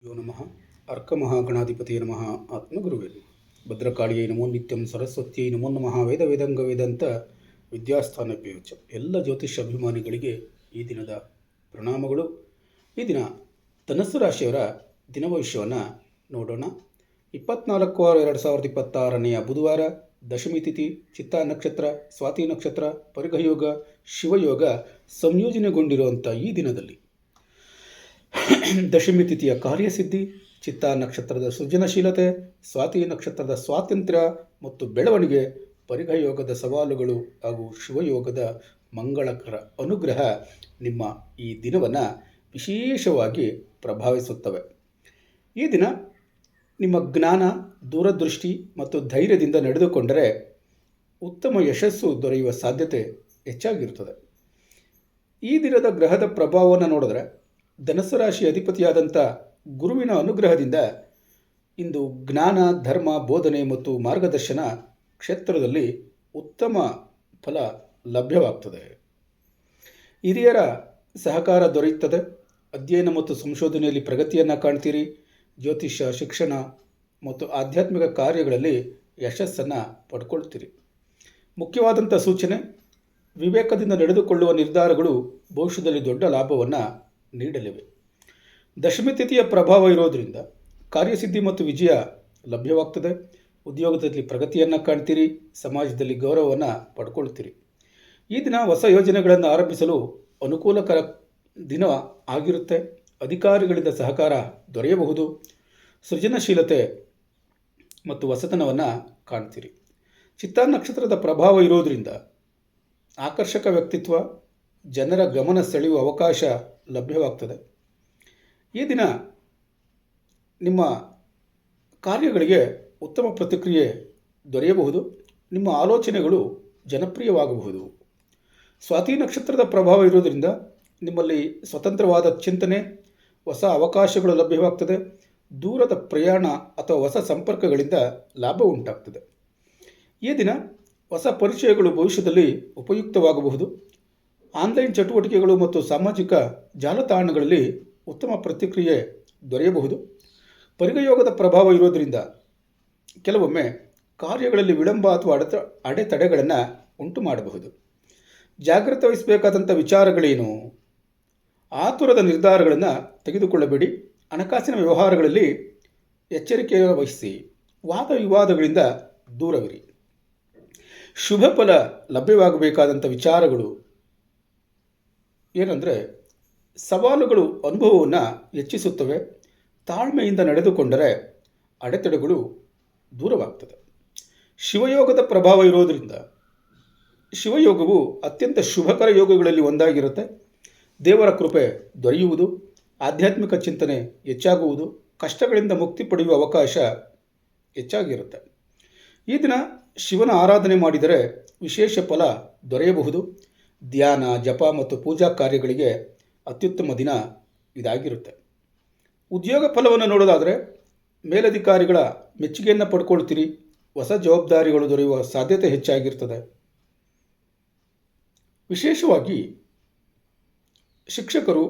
ಯೋ ನಮಃ ಅರ್ಕಮಹಾಗಣಾಧಿಪತಿಯೇ ನಮಃ ಆತ್ಮಗುರುವೇ ಭದ್ರಕಾಳಿಯೈ ನಮೋ ನಿತ್ಯಂ ಸರಸ್ವತಿಯೈ ನಮೋ ನಮಃ ವೇದ ವೇದಾಂಗ ವೇದಾಂತ ವಿದ್ಯಾಸ್ಥಾನ ಪೇಯೋಚ ಎಲ್ಲ ಜ್ಯೋತಿಷ ಅಭಿಮಾನಿಗಳಿಗೆ ಈ ದಿನದ ಪ್ರಣಾಮಗಳು. ಈ ದಿನ ಧನಸ್ಸು ರಾಶಿಯವರ ದಿನಭವಿಷ್ಯವನ್ನು ನೋಡೋಣ. 24/6/2026 ಬುಧವಾರ, ದಶಮಿ ತಿಥಿ, ಚಿತ್ತಾ ನಕ್ಷತ್ರ, ಸ್ವಾತಿ ನಕ್ಷತ್ರ, ಪರಿಘಯೋಗ, ಶಿವಯೋಗ ಸಂಯೋಜನೆಗೊಂಡಿರುವಂಥ ಈ ದಿನದಲ್ಲಿ ದಶಮಿ ತಿಥಿಯ ಕಾರ್ಯಸಿದ್ಧಿ, ಚಿತ್ತಾ ನಕ್ಷತ್ರದ ಸೃಜನಶೀಲತೆ, ಸ್ವಾತಿ ನಕ್ಷತ್ರದ ಸ್ವಾತಂತ್ರ್ಯ ಮತ್ತು ಬೆಳವಣಿಗೆ, ಪರಿಘಯೋಗದ ಸವಾಲುಗಳು ಹಾಗೂ ಶಿವಯೋಗದ ಮಂಗಳಕರ ಅನುಗ್ರಹ ನಿಮ್ಮ ಈ ದಿನವನ್ನು ವಿಶೇಷವಾಗಿ ಪ್ರಭಾವಿಸುತ್ತವೆ. ಈ ದಿನ ನಿಮ್ಮ ಜ್ಞಾನ, ದೂರದೃಷ್ಟಿ ಮತ್ತು ಧೈರ್ಯದಿಂದ ನಡೆದುಕೊಂಡರೆ ಉತ್ತಮ ಯಶಸ್ಸು ದೊರೆಯುವ ಸಾಧ್ಯತೆ ಹೆಚ್ಚಾಗಿರುತ್ತದೆ. ಈ ದಿನದ ಗ್ರಹದ ಪ್ರಭಾವವನ್ನು ನೋಡಿದ್ರೆ ಧನಸ್ಸು ರಾಶಿ ಅಧಿಪತಿಯಾದಂಥ ಗುರುವಿನ ಅನುಗ್ರಹದಿಂದ ಇಂದು ಜ್ಞಾನ, ಧರ್ಮ, ಬೋಧನೆ ಮತ್ತು ಮಾರ್ಗದರ್ಶನ ಕ್ಷೇತ್ರದಲ್ಲಿ ಉತ್ತಮ ಫಲ ಲಭ್ಯವಾಗ್ತದೆ. ಹಿರಿಯರ ಸಹಕಾರ ದೊರೆಯುತ್ತದೆ. ಅಧ್ಯಯನ ಮತ್ತು ಸಂಶೋಧನೆಯಲ್ಲಿ ಪ್ರಗತಿಯನ್ನು ಕಾಣ್ತೀರಿ. ಜ್ಯೋತಿಷ್ಯ, ಶಿಕ್ಷಣ ಮತ್ತು ಆಧ್ಯಾತ್ಮಿಕ ಕಾರ್ಯಗಳಲ್ಲಿ ಯಶಸ್ಸನ್ನು ಪಡ್ಕೊಳ್ತೀರಿ. ಮುಖ್ಯವಾದಂಥ ಸೂಚನೆ: ವಿವೇಕದಿಂದ ನಡೆದುಕೊಳ್ಳುವ ನಿರ್ಧಾರಗಳು ಭವಿಷ್ಯದಲ್ಲಿ ದೊಡ್ಡ ಲಾಭವನ್ನು ನೀಡಲಿವೆ. ದಶಮಿ ತಿಥಿಯ ಪ್ರಭಾವ ಇರೋದರಿಂದ ಕಾರ್ಯಸಿದ್ಧಿ ಮತ್ತು ವಿಜಯ ಲಭ್ಯವಾಗ್ತದೆ. ಉದ್ಯೋಗದಲ್ಲಿ ಪ್ರಗತಿಯನ್ನು ಕಾಣ್ತೀರಿ. ಸಮಾಜದಲ್ಲಿ ಗೌರವವನ್ನು ಪಡ್ಕೊಳ್ತೀರಿ. ಈ ದಿನ ಹೊಸ ಯೋಜನೆಗಳನ್ನು ಆರಂಭಿಸಲು ಅನುಕೂಲಕರ ದಿನ ಆಗಿರುತ್ತೆ. ಅಧಿಕಾರಿಗಳಿಂದ ಸಹಕಾರ ದೊರೆಯಬಹುದು. ಸೃಜನಶೀಲತೆ ಮತ್ತು ಹೊಸತನವನ್ನು ಕಾಣ್ತೀರಿ. ಚಿತ್ತಾ ನಕ್ಷತ್ರದ ಪ್ರಭಾವ ಇರೋದರಿಂದ ಆಕರ್ಷಕ ವ್ಯಕ್ತಿತ್ವ, ಜನರ ಗಮನ ಸೆಳೆಯುವ ಅವಕಾಶ ಲಭ್ಯವಾಗ್ತದೆ. ಈ ದಿನ ನಿಮ್ಮ ಕಾರ್ಯಗಳಿಗೆ ಉತ್ತಮ ಪ್ರತಿಕ್ರಿಯೆ ದೊರೆಯಬಹುದು. ನಿಮ್ಮ ಆಲೋಚನೆಗಳು ಜನಪ್ರಿಯವಾಗಬಹುದು. ಸ್ವಾತಿ ನಕ್ಷತ್ರದ ಪ್ರಭಾವ ಇರುವುದರಿಂದ ನಿಮ್ಮಲ್ಲಿ ಸ್ವತಂತ್ರವಾದ ಚಿಂತನೆ, ಹೊಸ ಅವಕಾಶಗಳು ಲಭ್ಯವಾಗ್ತದೆ. ದೂರದ ಪ್ರಯಾಣ ಅಥವಾ ಹೊಸ ಸಂಪರ್ಕಗಳಿಂದ ಲಾಭ ಉಂಟಾಗ್ತದೆ. ಈ ದಿನ ಹೊಸ ಪರಿಚಯಗಳು ಭವಿಷ್ಯದಲ್ಲಿ ಉಪಯುಕ್ತವಾಗಬಹುದು. ಆನ್ಲೈನ್ ಚಟುವಟಿಕೆಗಳು ಮತ್ತು ಸಾಮಾಜಿಕ ಜಾಲತಾಣಗಳಲ್ಲಿ ಉತ್ತಮ ಪ್ರತಿಕ್ರಿಯೆ ದೊರೆಯಬಹುದು. ಪರಿಘಯೋಗದ ಪ್ರಭಾವ ಇರೋದರಿಂದ ಕೆಲವೊಮ್ಮೆ ಕಾರ್ಯಗಳಲ್ಲಿ ವಿಳಂಬ ಅಥವಾ ಅಡೆತಡೆಗಳನ್ನು ಉಂಟು ಮಾಡಬಹುದು. ಜಾಗ್ರತೆ ವಹಿಸಬೇಕಾದಂಥ ವಿಚಾರಗಳೇನು? ಆತುರದ ನಿರ್ಧಾರಗಳನ್ನು ತೆಗೆದುಕೊಳ್ಳಬೇಡಿ. ಹಣಕಾಸಿನ ವ್ಯವಹಾರಗಳಲ್ಲಿ ಎಚ್ಚರಿಕೆ ವಹಿಸಿ. ವಾದ ವಿವಾದಗಳಿಂದ ದೂರವಿರಿ. ಶುಭ ಫಲ ಲಭ್ಯವಾಗಬೇಕಾದಂಥ ವಿಚಾರಗಳು ಏನಂದರೆ, ಸವಾಲುಗಳು ಅನುಭವವನ್ನು ಹೆಚ್ಚಿಸುತ್ತವೆ. ತಾಳ್ಮೆಯಿಂದ ನಡೆದುಕೊಂಡರೆ ಅಡೆತಡೆಗಳು ದೂರವಾಗ್ತದೆ. ಶಿವಯೋಗದ ಪ್ರಭಾವ ಇರೋದರಿಂದ ಶಿವಯೋಗವು ಅತ್ಯಂತ ಶುಭಕರ ಯೋಗಗಳಲ್ಲಿ ಒಂದಾಗಿರುತ್ತೆ. ದೇವರ ಕೃಪೆ ದೊರೆಯುವುದು, ಆಧ್ಯಾತ್ಮಿಕ ಚಿಂತನೆ ಹೆಚ್ಚಾಗುವುದು, ಕಷ್ಟಗಳಿಂದ ಮುಕ್ತಿ ಪಡೆಯುವ ಅವಕಾಶ ಹೆಚ್ಚಾಗಿರುತ್ತೆ. ಈ ದಿನ ಶಿವನ ಆರಾಧನೆ ಮಾಡಿದರೆ ವಿಶೇಷ ಫಲ ದೊರೆಯಬಹುದು. ಧ್ಯಾನ, ಜಪ ಮತ್ತು ಪೂಜಾ ಕಾರ್ಯಗಳಿಗೆ ಅತ್ಯುತ್ತಮ ದಿನ ಇದಾಗಿರುತ್ತೆ. ಉದ್ಯೋಗ ಫಲವನ್ನು ನೋಡೋದಾದರೆ ಮೇಲಧಿಕಾರಿಗಳ ಮೆಚ್ಚುಗೆಯನ್ನು ಪಡ್ಕೊಳ್ತೀರಿ. ಹೊಸ ಜವಾಬ್ದಾರಿಗಳು ದೊರೆಯುವ ಸಾಧ್ಯತೆ ಹೆಚ್ಚಾಗಿರ್ತದೆ. ವಿಶೇಷವಾಗಿ ಶಿಕ್ಷಕರು,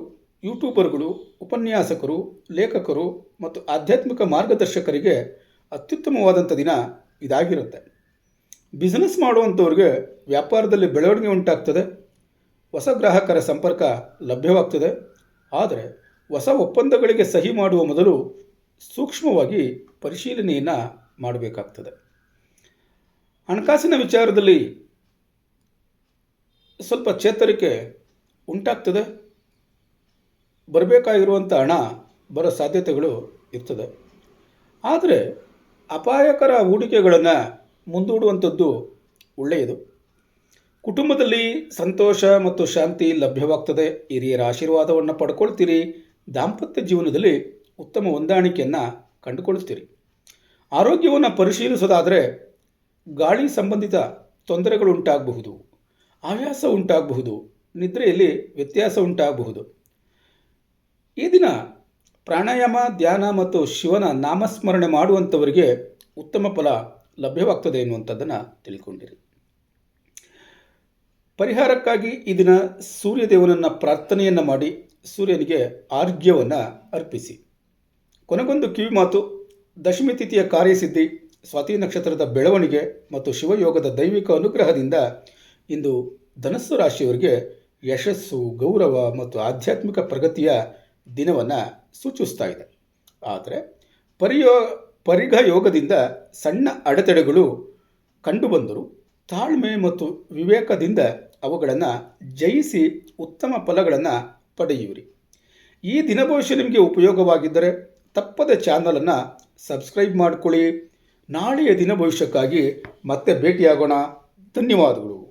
ಯೂಟ್ಯೂಬರ್ಗಳು, ಉಪನ್ಯಾಸಕರು, ಲೇಖಕರು ಮತ್ತು ಆಧ್ಯಾತ್ಮಿಕ ಮಾರ್ಗದರ್ಶಕರಿಗೆ ಅತ್ಯುತ್ತಮವಾದಂಥ ದಿನ ಇದಾಗಿರುತ್ತೆ. ಬಿಸ್ನೆಸ್ ಮಾಡುವಂಥವ್ರಿಗೆ ವ್ಯಾಪಾರದಲ್ಲಿ ಬೆಳವಣಿಗೆ ಉಂಟಾಗ್ತದೆ. ಹೊಸ ಗ್ರಾಹಕರ ಸಂಪರ್ಕ ಲಭ್ಯವಾಗ್ತದೆ. ಆದರೆ ಹೊಸ ಒಪ್ಪಂದಗಳಿಗೆ ಸಹಿ ಮಾಡುವ ಮೊದಲು ಸೂಕ್ಷ್ಮವಾಗಿ ಪರಿಶೀಲನೆಯನ್ನು ಮಾಡಬೇಕಾಗ್ತದೆ. ಹಣಕಾಸಿನ ವಿಚಾರದಲ್ಲಿ ಸ್ವಲ್ಪ ಚೇತರಿಕೆ ಉಂಟಾಗ್ತದೆ. ಬರಬೇಕಾಗಿರುವಂಥ ಹಣ ಬರೋ ಸಾಧ್ಯತೆಗಳು ಇರ್ತದೆ. ಆದರೆ ಅಪಾಯಕರ ಹೂಡಿಕೆಗಳನ್ನು ಮುಂದೂಡುವಂಥದ್ದು ಒಳ್ಳೆಯದು. ಕುಟುಂಬದಲ್ಲಿ ಸಂತೋಷ ಮತ್ತು ಶಾಂತಿ ಲಭ್ಯವಾಗ್ತದೆ. ಹಿರಿಯರ ಆಶೀರ್ವಾದವನ್ನು ಪಡ್ಕೊಳ್ತೀರಿ. ದಾಂಪತ್ಯ ಜೀವನದಲ್ಲಿ ಉತ್ತಮ ಹೊಂದಾಣಿಕೆಯನ್ನು ಕಂಡುಕೊಳ್ತೀರಿ. ಆರೋಗ್ಯವನ್ನು ಪರಿಶೀಲಿಸೋದಾದರೆ ಗಾಳಿ ಸಂಬಂಧಿತ ತೊಂದರೆಗಳು ಉಂಟಾಗಬಹುದು. ಆಯಾಸ ಉಂಟಾಗಬಹುದು. ನಿದ್ರೆಯಲ್ಲಿ ವ್ಯತ್ಯಾಸ ಉಂಟಾಗಬಹುದು. ಈ ದಿನ ಪ್ರಾಣಾಯಾಮ, ಧ್ಯಾನ ಮತ್ತು ಶಿವನ ನಾಮಸ್ಮರಣೆ ಮಾಡುವಂಥವರಿಗೆ ಉತ್ತಮ ಫಲ ಲಭ್ಯವಾಗ್ತದೆ ಎನ್ನುವಂಥದ್ದನ್ನು ತಿಳ್ಕೊಂಡಿರಿ. ಪರಿಹಾರಕ್ಕಾಗಿ ಈ ದಿನ ಸೂರ್ಯದೇವನನ್ನು ಪ್ರಾರ್ಥನೆಯನ್ನು ಮಾಡಿ ಸೂರ್ಯನಿಗೆ ಆರ್ಘ್ಯವನ್ನು ಅರ್ಪಿಸಿ. ಕೊನೆಗೊಂದು ಕಿವಿ ಮಾತು. ದಶಮಿ ತಿಥಿಯ ಕಾರ್ಯಸಿದ್ಧಿ, ಸ್ವಾತಿ ನಕ್ಷತ್ರದ ಬೆಳವಣಿಗೆ ಮತ್ತು ಶಿವಯೋಗದ ದೈವಿಕ ಅನುಗ್ರಹದಿಂದ ಇಂದು ಧನಸ್ಸು ರಾಶಿಯವರಿಗೆ ಯಶಸ್ಸು, ಗೌರವ ಮತ್ತು ಆಧ್ಯಾತ್ಮಿಕ ಪ್ರಗತಿಯ ದಿನವನ್ನು ಸೂಚಿಸ್ತಾ ಇದೆ. ಆದರೆ ಪರಿಘ ಯೋಗದಿಂದ ಸಣ್ಣ ಅಡೆತಡೆಗಳು ಕಂಡುಬಂದರೂ ತಾಳ್ಮೆ ಮತ್ತು ವಿವೇಕದಿಂದ ಅವುಗಳನ್ನು ಜಯಿಸಿ ಉತ್ತಮ ಫಲಗಳನ್ನು ಪಡೆಯುವಿರಿ. ಈ ದಿನ ಭವಿಷ್ಯ ನಿಮಗೆ ಉಪಯೋಗವಾಗಿದ್ದರೆ ತಪ್ಪದ ಚಾನಲನ್ನು ಸಬ್ಸ್ಕ್ರೈಬ್ ಮಾಡಿಕೊಳ್ಳಿ. ನಾಳೆಯ ದಿನ ಭವಿಷ್ಯಕ್ಕಾಗಿ ಮತ್ತೆ ಭೇಟಿಯಾಗೋಣ. ಧನ್ಯವಾದಗಳು.